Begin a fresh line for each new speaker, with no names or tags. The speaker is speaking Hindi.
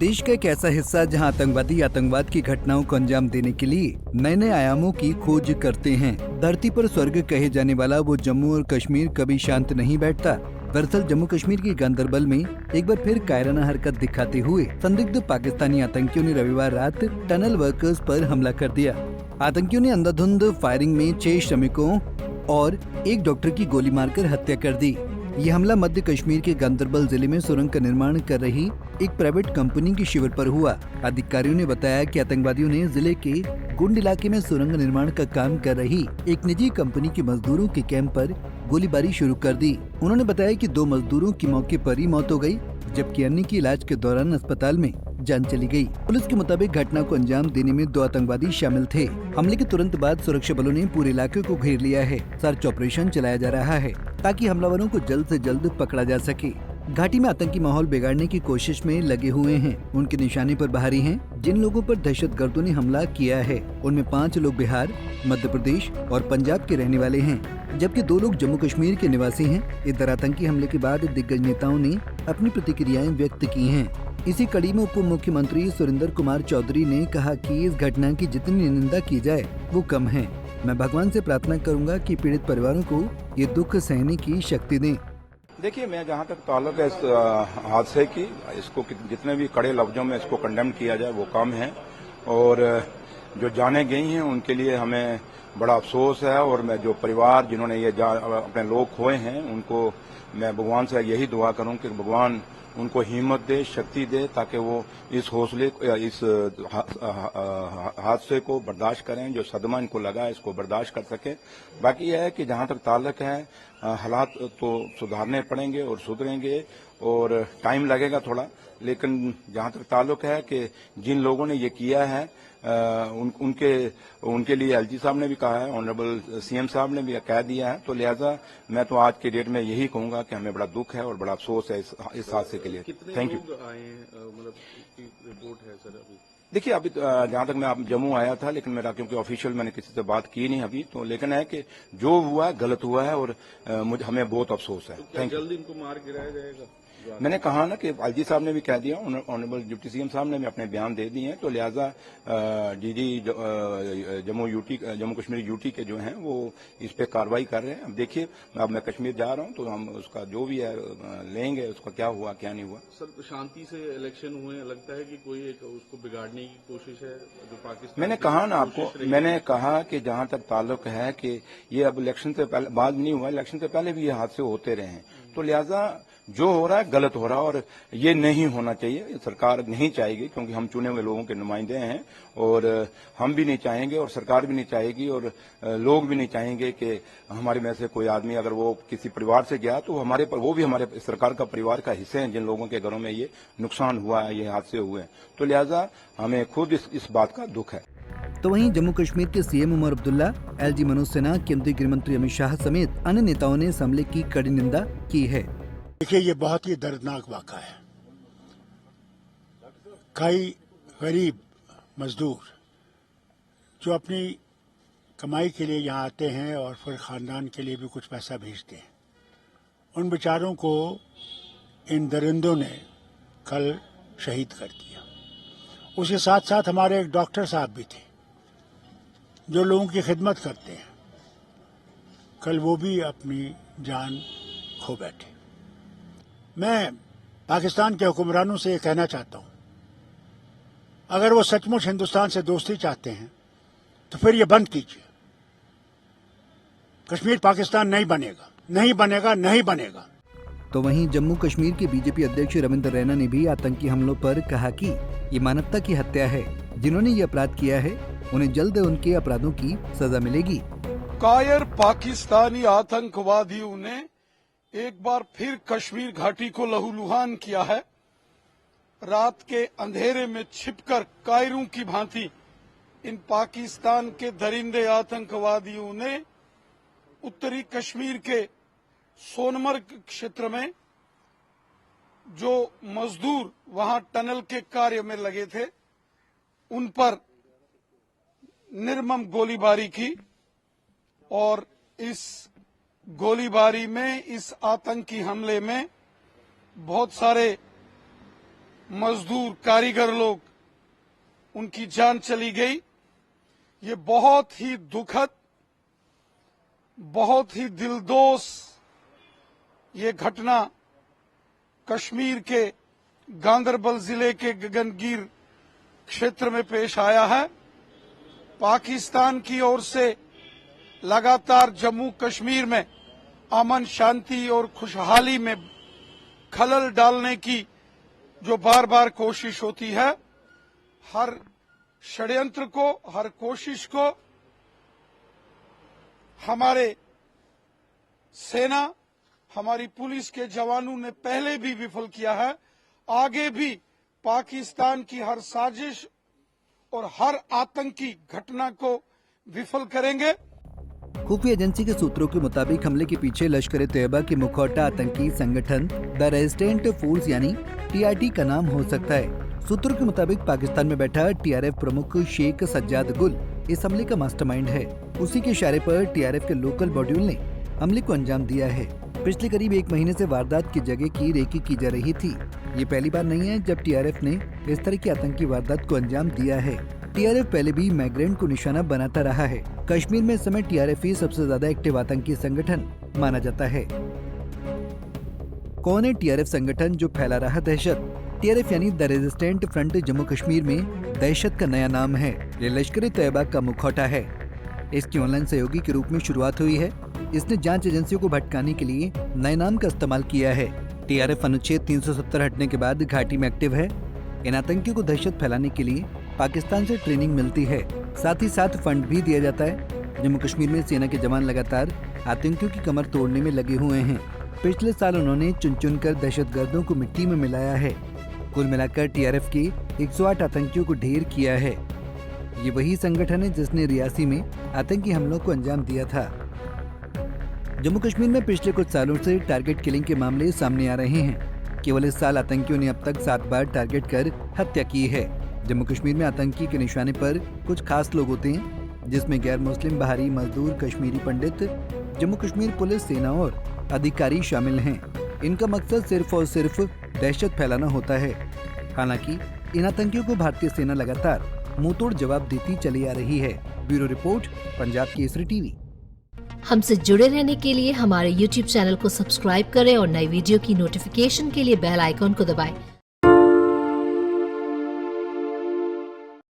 देश का एक ऐसा हिस्सा जहां आतंकवादी आतंकवाद की घटनाओं को अंजाम देने के लिए नए नए आयामों की खोज करते हैं। धरती पर स्वर्ग कहे जाने वाला वो जम्मू और कश्मीर कभी शांत नहीं बैठता। दरअसल जम्मू कश्मीर के गांदरबल में एक बार फिर कायराना हरकत दिखाते हुए संदिग्ध पाकिस्तानी आतंकियों ने रविवार रात टनल वर्कर्स पर हमला कर दिया। आतंकियों ने अंधाधुंध फायरिंग में 6 श्रमिकों और एक डॉक्टर की गोली मारकर हत्या कर दी। ये हमला मध्य कश्मीर के गांदरबल जिले में सुरंग का निर्माण कर रही एक प्राइवेट कंपनी के शिविर पर हुआ। अधिकारियों ने बताया कि आतंकवादियों ने जिले के गुंड इलाके में सुरंग निर्माण का काम कर रही एक निजी कंपनी के मजदूरों के कैंप पर गोलीबारी शुरू कर दी। उन्होंने बताया कि 2 मजदूरों की मौके पर ही मौत हो गई, जबकि अन्य की इलाज के दौरान अस्पताल में जान चली गई। पुलिस के मुताबिक घटना को अंजाम देने में 2 आतंकवादी शामिल थे। हमले के तुरंत बाद सुरक्षा बलों ने पूरे इलाके को घेर लिया है। सर्च ऑपरेशन चलाया जा रहा है ताकि हमलावरों को जल्द से जल्द पकड़ा जा सके। घाटी में आतंकी माहौल बिगाड़ने की कोशिश में लगे हुए हैं। उनके निशाने पर बाहरी हैं। जिन लोगों पर दहशतगर्दों ने हमला किया है उनमें 5 लोग बिहार, मध्य प्रदेश और पंजाब के रहने वाले हैं, जबकि 2 लोग जम्मू कश्मीर के निवासी हैं। इधर आतंकी हमले के बाद दिग्गज नेताओं ने अपनी प्रतिक्रियाएं व्यक्त की हैं। इसी कड़ी में उप मुख्यमंत्री सुरेंद्र कुमार चौधरी ने कहा कि इस घटना की जितनी निंदा की जाए वो कम है। मैं भगवान से प्रार्थना करूंगा कि पीड़ित परिवारों को ये दुख सहने की शक्ति दें।
देखिए, मैं जहां तक ताल्लुक है इस हादसे की, इसको जितने भी कड़े लफ्जों में इसको कंडेम किया जाए वो कम है। और जो जाने गई हैं उनके लिए हमें बड़ा अफसोस है। और मैं जो परिवार जिन्होंने ये अपने लोग खोए हैं उनको मैं भगवान से यही दुआ करूं कि भगवान उनको हिम्मत दे, शक्ति दे, ताकि वो इस हादसे को बर्दाश्त करें। जो सदमा इनको लगा है इसको बर्दाश्त कर सके। बाकी यह है कि जहां तक ताल्लुक है हालात तो सुधारने पड़ेंगे और सुधरेंगे और टाइम लगेगा थोड़ा, लेकिन जहां तक ताल्लुक है कि जिन लोगों ने ये किया है उनके लिए एलजी साहब ने भी कहा है, ऑनरेबल सीएम साहब ने भी कह दिया है। तो लिहाजा मैं तो आज के डेट में यही कहूंगा कि हमें बड़ा दुख है और बड़ा अफसोस है इस हादसे के लिए। Thank you.
मतलब रिपोर्ट है सर अभी?
देखिए, अभी जहां तक मैं जम्मू आया था, लेकिन मेरा क्योंकि ऑफिशियल मैंने किसी से बात की नहीं अभी, तो लेकिन है कि जो हुआ है गलत हुआ है और हमें बहुत अफसोस है।
तो जल्द इनको मार गिराया जाएगा?
मैंने कहा ना कि एलजी साहब ने भी कह दिया, ऑनरेबल डिप्टी सीएम साहब ने भी अपने बयान दे दिए हैं। तो लिहाजा डीजी जम्मू कश्मीर यूटी के जो हैं वो इस पे कार्रवाई कर रहे हैं। अब देखिए, अब मैं कश्मीर जा रहा हूं तो हम उसका जो भी है लेंगे, उसका क्या हुआ क्या नहीं हुआ।
सर, शांति से इलेक्शन हुए, लगता है कि कोई एक उसको बिगाड़ने की कोशिश है जो पाकिस्तान।
मैंने कहा ना आपको, मैंने कहा कि जहां तक ताल्लुक है कि ये अब इलेक्शन से पहले बाद नहीं हुआ, इलेक्शन से पहले भी ये हादसे होते रहे हैं। तो लिहाजा जो हो रहा है गलत हो रहा है और ये नहीं होना चाहिए। सरकार नहीं चाहेगी, क्योंकि हम चुने हुए लोगों के नुमाइंदे हैं और हम भी नहीं चाहेंगे और सरकार भी नहीं चाहेगी और लोग भी नहीं चाहेंगे कि हमारे में से कोई आदमी अगर वो किसी परिवार से गया तो वो भी हमारे सरकार का परिवार का हिस्से हैं, जिन लोगों के घरों में ये नुकसान हुआ है, ये हादसे हुए हैं। तो लिहाजा हमें खुद इस बात का दुख है।
तो वहीं जम्मू कश्मीर के सीएम उमर अब्दुल्ला, एलजी मनोज सिन्हा, केंद्रीय गृह मंत्री अमित शाह समेत अन्य नेताओं ने इस हमले की कड़ी निंदा की है।
देखिए, ये बहुत ही दर्दनाक वाक़ा है। कई गरीब मजदूर जो अपनी कमाई के लिए यहाँ आते हैं और फिर खानदान के लिए भी कुछ पैसा भेजते हैं, उन बेचारों को इन दरिंदों ने कल शहीद कर दिया। उसके साथ साथ हमारे एक डॉक्टर साहब भी थे जो लोगों की खिदमत करते हैं, कल वो भी अपनी जान खो बैठे। मैं पाकिस्तान के हुक्मरानों से ये कहना चाहता हूं, अगर वो सचमुच हिंदुस्तान से दोस्ती चाहते हैं तो फिर ये बंद कीजिए। कश्मीर पाकिस्तान नहीं बनेगा, नहीं बनेगा, नहीं बनेगा।
तो वहीं जम्मू कश्मीर के बीजेपी अध्यक्ष रविंद्र रैना ने भी आतंकी हमलों पर कहा कि ये मानवता की हत्या है। जिन्होंने ये अपराध किया है उन्हें जल्द उनके अपराधों की सजा मिलेगी।
कायर पाकिस्तानी आतंकवादियों ने एक बार फिर कश्मीर घाटी को लहूलुहान किया है। रात के अंधेरे में छिपकर कायरों की भांति इन पाकिस्तान के दरिंदे आतंकवादियों ने उत्तरी कश्मीर के सोनमर्ग क्षेत्र में जो मजदूर वहां टनल के कार्य में लगे थे उन पर निर्मम गोलीबारी की और इस गोलीबारी में, इस आतंकी हमले में बहुत सारे मजदूर, कारीगर लोग, उनकी जान चली गई। ये बहुत ही दुखद, बहुत ही दिलदोज ये घटना कश्मीर के गांदरबल जिले के गगनगीर क्षेत्र में पेश आया है। पाकिस्तान की ओर से लगातार जम्मू कश्मीर में अमन, शांति और खुशहाली में खलल डालने की जो बार बार कोशिश होती है, हर षड्यंत्र को, हर कोशिश को हमारे सेना, हमारी पुलिस के जवानों ने पहले भी विफल किया है। आगे भी पाकिस्तान की हर साजिश और हर आतंकी घटना को विफल करेंगे।
खुफिया एजेंसी के सूत्रों के मुताबिक हमले के पीछे लश्कर तैयबा के मुखौटा आतंकी संगठन द रेजिस्टेंट फोर्स यानी TRT का नाम हो सकता है। सूत्रों के मुताबिक पाकिस्तान में बैठा TRF प्रमुख शेख सज्जाद गुल इस हमले का मास्टरमाइंड है। उसी के इशारे पर TRF के लोकल मॉड्यूल ने हमले को अंजाम दिया है। पिछले करीब 1 महीने से वारदात की जगह की रेकी की जा रही थी। ये पहली बार नहीं है जब TRF ने इस तरह की आतंकी वारदात को अंजाम दिया है। TRF पहले भी माइग्रेंट को निशाना बनाता रहा है। कश्मीर में इस समय TRF ही सबसे ज्यादा एक्टिव आतंकी संगठन माना जाता है। कौन है TRF संगठन जो फैला रहा दहशत? TRF यानी the resistant front Jammu Kashmir में दहशत का नया नाम है। ये लश्कर तैयबा का मुखौटा है। इसकी ऑनलाइन सहयोगी के रूप में शुरुआत हुई है। इसने जांच एजेंसियों को भटकाने के लिए नए नाम का इस्तेमाल किया है। TRF अनुच्छेद 370 हटने के बाद घाटी में एक्टिव है। इन आतंकियों को दहशत फैलाने के लिए पाकिस्तान से ट्रेनिंग मिलती है, साथ ही साथ फंड भी दिया जाता है। जम्मू कश्मीर में सेना के जवान लगातार आतंकियों की कमर तोड़ने में लगे हुए हैं। पिछले साल उन्होंने चुन चुन कर दहशतगर्दों को मिट्टी में मिलाया है। कुल मिलाकर TRF के 108 आतंकियों को ढेर किया है। ये वही संगठन है जिसने रियासी में आतंकी हमलों को अंजाम दिया था। जम्मू कश्मीर में पिछले कुछ सालों से टारगेट किलिंग के मामले सामने आ रहे हैं। केवल इस साल आतंकियों ने अब तक 7 बार टारगेट कर हत्या की है। जम्मू कश्मीर में आतंकी के निशाने पर कुछ खास लोग होते हैं, जिसमें गैर मुस्लिम, बाहरी मजदूर, कश्मीरी पंडित, जम्मू कश्मीर पुलिस, सेना और अधिकारी शामिल हैं। इनका मकसद सिर्फ और सिर्फ दहशत फैलाना होता है। हालांकि इन आतंकियों को भारतीय सेना लगातार मुंहतोड़ जवाब देती चली आ रही है। Bureau report, Punjab Kesari TV.
हमसे जुड़े रहने के लिए हमारे YouTube चैनल को सब्सक्राइब करें और नई वीडियो की नोटिफिकेशन के लिए बेल आइकॉन को दबाएं।